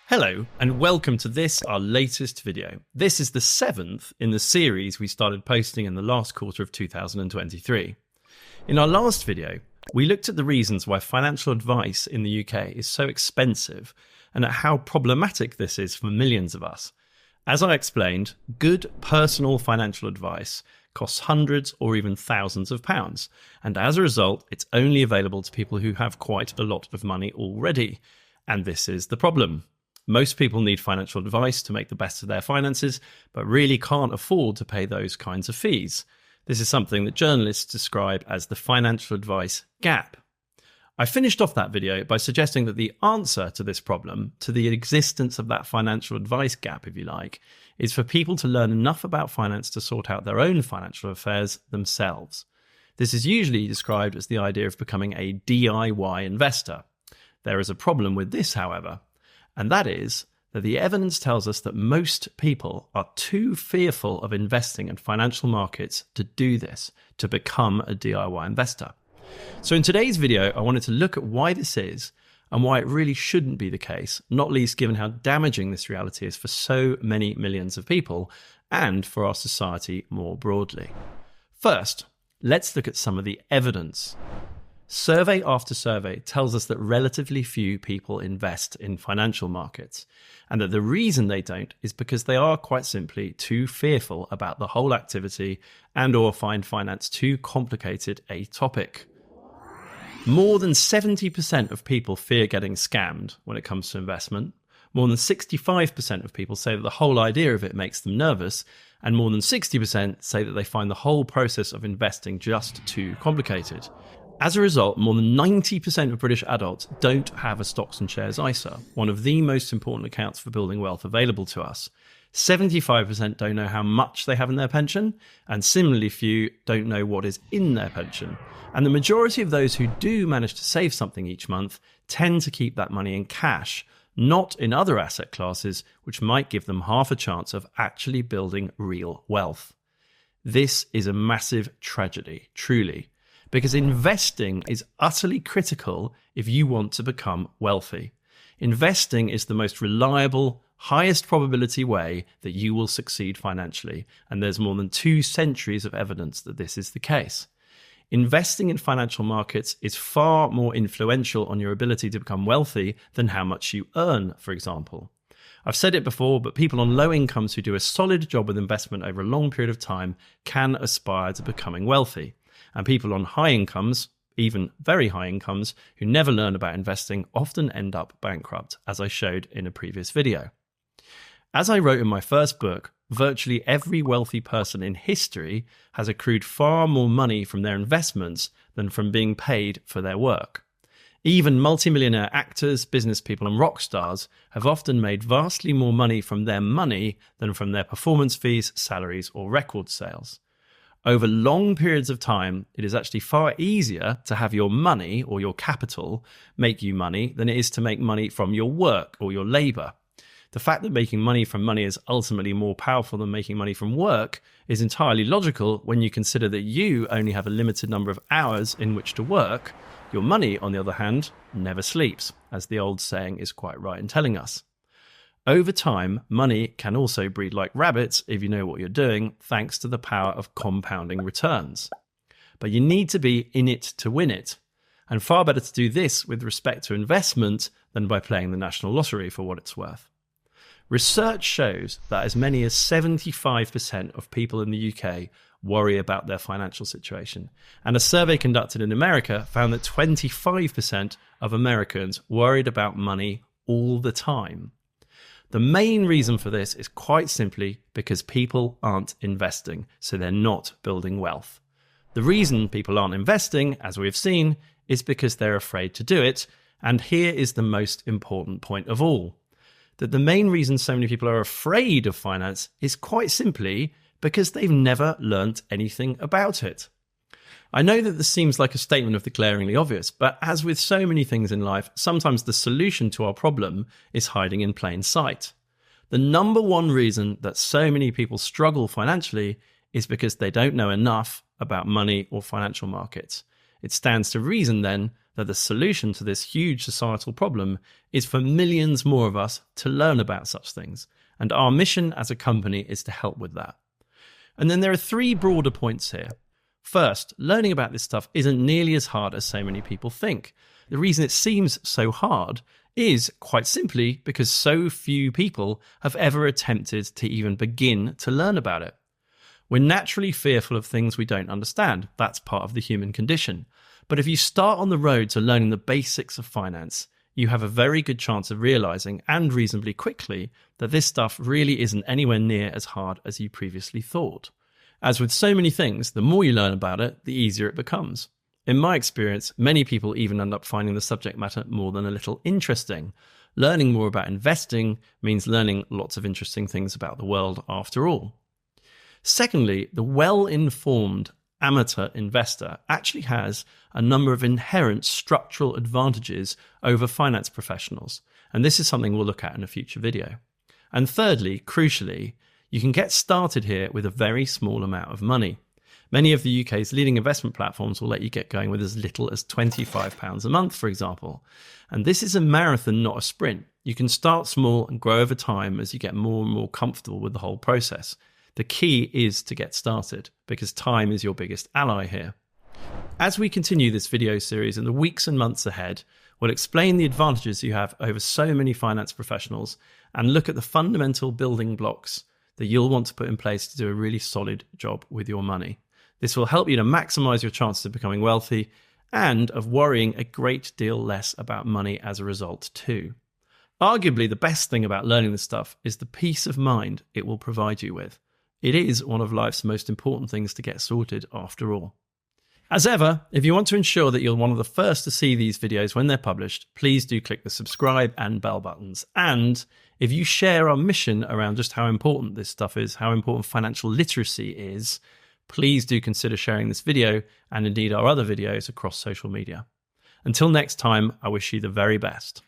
Hello, and welcome to this, our latest video. This is the 7th in the series we started posting in the last quarter of 2023. In our last video, we looked at the reasons why financial advice in the UK is so expensive and at how problematic this is for millions of us. As I explained, good personal financial advice costs hundreds or even thousands of pounds, and as a result, it's only available to people who have quite a lot of money already. And this is the problem. Most people need financial advice to make the best of their finances, but really can't afford to pay those kinds of fees. This is something that journalists describe as the financial advice gap. I finished off that video by suggesting that the answer to this problem, to the existence of that financial advice gap, if you like, is for people to learn enough about finance to sort out their own financial affairs themselves. This is usually described as the idea of becoming a DIY investor. There is a problem with this, however. And that is that the evidence tells us that most people are too fearful of investing in financial markets to do this, to become a DIY investor. So in today's video, I wanted to look at why this is and why it really shouldn't be the case, not least given how damaging this reality is for so many millions of people and for our society more broadly. First, let's look at some of the evidence. Survey after survey tells us that relatively few people invest in financial markets, and that the reason they don't is because they are quite simply too fearful about the whole activity and/or find finance too complicated a topic. More than 70% of people fear getting scammed when it comes to investment. More than 65% of people say that the whole idea of it makes them nervous, and more than 60% say that they find the whole process of investing just too complicated. As a result, more than 90% of British adults don't have a stocks and shares ISA, one of the most important accounts for building wealth available to us. 75% don't know how much they have in their pension, and similarly few don't know what is in their pension. And the majority of those who do manage to save something each month tend to keep that money in cash, not in other asset classes, which might give them half a chance of actually building real wealth. This is a massive tragedy, truly. Because investing is utterly critical if you want to become wealthy. Investing is the most reliable, highest probability way that you will succeed financially, and there's more than 2 centuries of evidence that this is the case. Investing in financial markets is far more influential on your ability to become wealthy than how much you earn, for example. I've said it before, but people on low incomes who do a solid job with investment over a long period of time can aspire to becoming wealthy. And people on high incomes, even very high incomes, who never learn about investing often end up bankrupt, as I showed in a previous video. As I wrote in my first book, virtually every wealthy person in history has accrued far more money from their investments than from being paid for their work. Even multimillionaire actors, business people, and rock stars have often made vastly more money from their money than from their performance fees, salaries, or record sales. Over long periods of time, it is actually far easier to have your money or your capital make you money than it is to make money from your work or your labor. The fact that making money from money is ultimately more powerful than making money from work is entirely logical when you consider that you only have a limited number of hours in which to work. Your money, on the other hand, never sleeps, as the old saying is quite right in telling us. Over time, money can also breed like rabbits if you know what you're doing, thanks to the power of compounding returns. But you need to be in it to win it. And far better to do this with respect to investment than by playing the National Lottery for what it's worth. Research shows that as many as 75% of people in the UK worry about their financial situation. And a survey conducted in America found that 25% of Americans worried about money all the time. The main reason for this is quite simply because people aren't investing, so they're not building wealth. The reason people aren't investing, as we've seen, is because they're afraid to do it, and here is the most important point of all. That the main reason so many people are afraid of finance is quite simply because they've never learnt anything about it. I know that this seems like a statement of the glaringly obvious, but as with so many things in life, sometimes the solution to our problem is hiding in plain sight. The number one reason that so many people struggle financially is because they don't know enough about money or financial markets. It stands to reason then that the solution to this huge societal problem is for millions more of us to learn about such things. And our mission as a company is to help with that. And then there are three broader points here. First, learning about this stuff isn't nearly as hard as so many people think. The reason it seems so hard is quite simply because so few people have ever attempted to even begin to learn about it. We're naturally fearful of things we don't understand. That's part of the human condition. But if you start on the road to learning the basics of finance, you have a very good chance of realizing, and reasonably quickly, that this stuff really isn't anywhere near as hard as you previously thought. As with so many things, the more you learn about it, the easier it becomes. In my experience, many people even end up finding the subject matter more than a little interesting. Learning more about investing means learning lots of interesting things about the world after all. Secondly, the well-informed amateur investor actually has a number of inherent structural advantages over finance professionals, and this is something we'll look at in a future video. And thirdly, crucially, you can get started here with a very small amount of money. Many of the UK's leading investment platforms will let you get going with as little as £25 a month, for example. And this is a marathon, not a sprint. You can start small and grow over time as you get more and more comfortable with the whole process. The key is to get started, because time is your biggest ally here. As we continue this video series in the weeks and months ahead, we'll explain the advantages you have over so many finance professionals and look at the fundamental building blocks that you'll want to put in place to do a really solid job with your money. This will help you to maximize your chances of becoming wealthy and of worrying a great deal less about money as a result too. Arguably, the best thing about learning this stuff is the peace of mind it will provide you with. It is one of life's most important things to get sorted after all. As ever, if you want to ensure that you're one of the first to see these videos when they're published, please do click the subscribe and bell buttons. And if you share our mission around just how important this stuff is, how important financial literacy is, please do consider sharing this video and indeed our other videos across social media. Until next time, I wish you the very best.